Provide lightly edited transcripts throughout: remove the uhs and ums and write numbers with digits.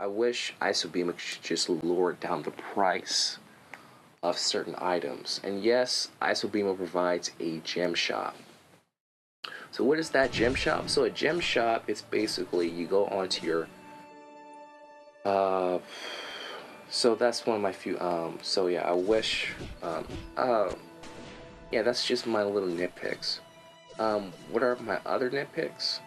I wish Isobeam could just lower down the price of certain items. And yes, Isobeam provides a gem shop. So what is that gem shop? So a gem shop is basically you go onto your so that's one of my few so yeah, I wish yeah, that's just my little nitpicks. What are my other nitpicks?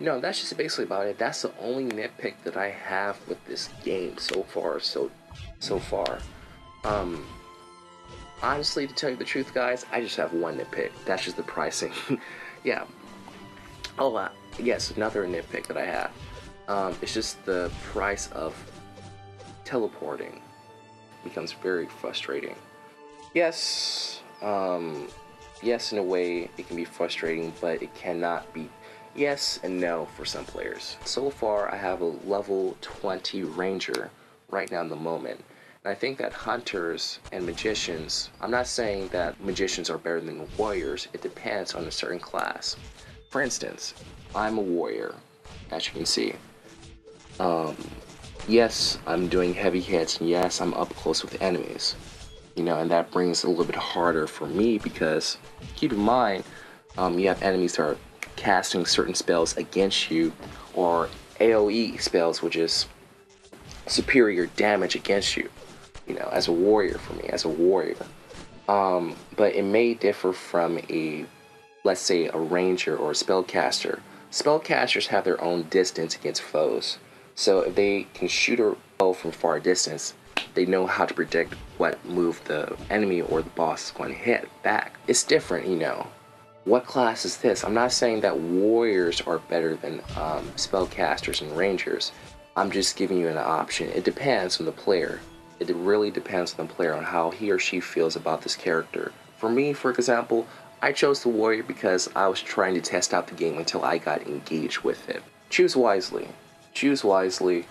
No, that's just basically about it. That's the only nitpick that I have with this game so far. So far. Honestly, to tell you the truth, guys, I just have one nitpick. That's just the pricing. Yeah. Oh, yes, another nitpick that I have. It's just the price of teleporting becomes very frustrating. Yes, yes, in a way, it can be frustrating, but it cannot be. Yes and no for some players. So far, I have a level 20 ranger right now in the moment. And I think that hunters and magicians, I'm not saying that magicians are better than warriors, it depends on a certain class. For instance, I'm a warrior, as you can see. Yes, I'm doing heavy hits, and yes, I'm up close with enemies. You know, and that brings it a little bit harder for me because, keep in mind, you have enemies that are casting certain spells against you, or AoE spells, which is superior damage against you, you know, as a warrior for me, as a warrior. But it may differ from a, let's say, a ranger or a spellcaster. Spellcasters have their own distance against foes. So if they can shoot a bow from far distance, they know how to predict what move the enemy or the boss is going to hit back. It's different, you know. What class is this? I'm not saying that warriors are better than spellcasters and rangers. I'm just giving you an option. It depends on the player. It really depends on the player on how he or she feels about this character. For me, for example, I chose the warrior because I was trying to test out the game until I got engaged with it. Choose wisely. Choose wisely.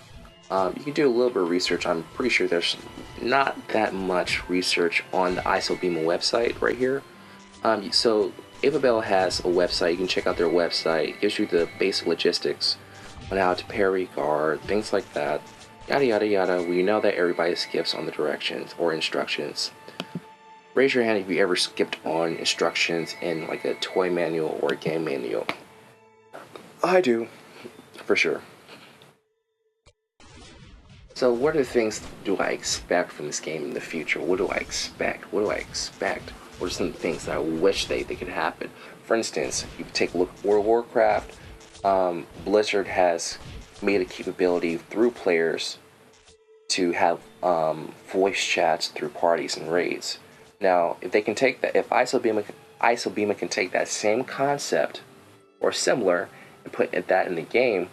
You can do a little bit of research. I'm pretty sure there's not that much research on the Isobeam website right here. So Avabel has a website. You can check out their website. It gives you the basic logistics on how to parry, guard, things like that. Yada yada yada. We know that everybody skips on the directions or instructions. Raise your hand if you ever skipped on instructions in like a toy manual or a game manual. I do, for sure. So what are the things do I expect from this game in the future? What do I expect? What do I expect? What are some things that I wish they could happen? For instance, you take a look at World of Warcraft. Blizzard has made a capability through players to have voice chats through parties and raids. Now, if they can take that, if Isobema can take that same concept or similar and put that in the game,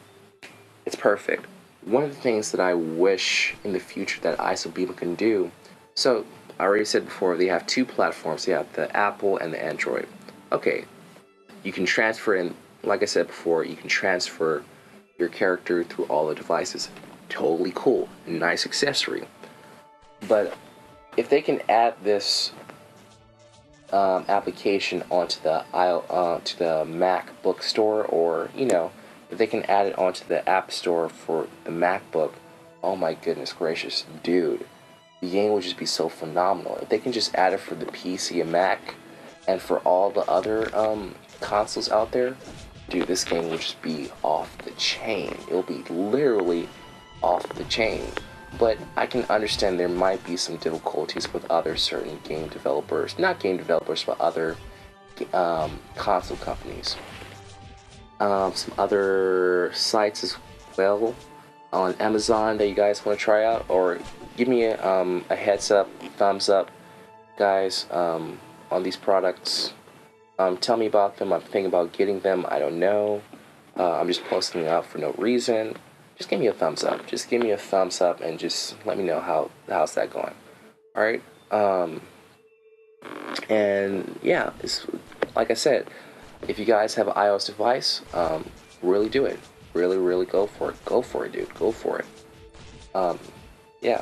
it's perfect. One of the things that I wish in the future that Isobema can do, so I already said before, they have two platforms. They have the Apple and the Android. Okay, you can transfer in, like I said before, you can transfer your character through all the devices. Totally cool, nice accessory. But if they can add this application onto the MacBook store, or you know, if they can add it onto the App Store for the MacBook, oh my goodness gracious, dude, the game would just be so phenomenal. If they can just add it for the PC and Mac, and for all the other consoles out there, dude, this game would just be off the chain. It'll be literally off the chain. But I can understand there might be some difficulties with other certain game developers, not game developers, but other console companies. Some other sites as well on Amazon that you guys want to try out, or give me a heads up, thumbs up, guys, on these products. Tell me about them. I'm thinking about getting them. I don't know. I'm just posting them out for no reason. Just give me a thumbs up. Just give me a thumbs up and just let me know how's that going. All right. And yeah, it's like I said. If you guys have an iOS device, really do it. Really go for it. Go for it, dude. Go for it. Yeah.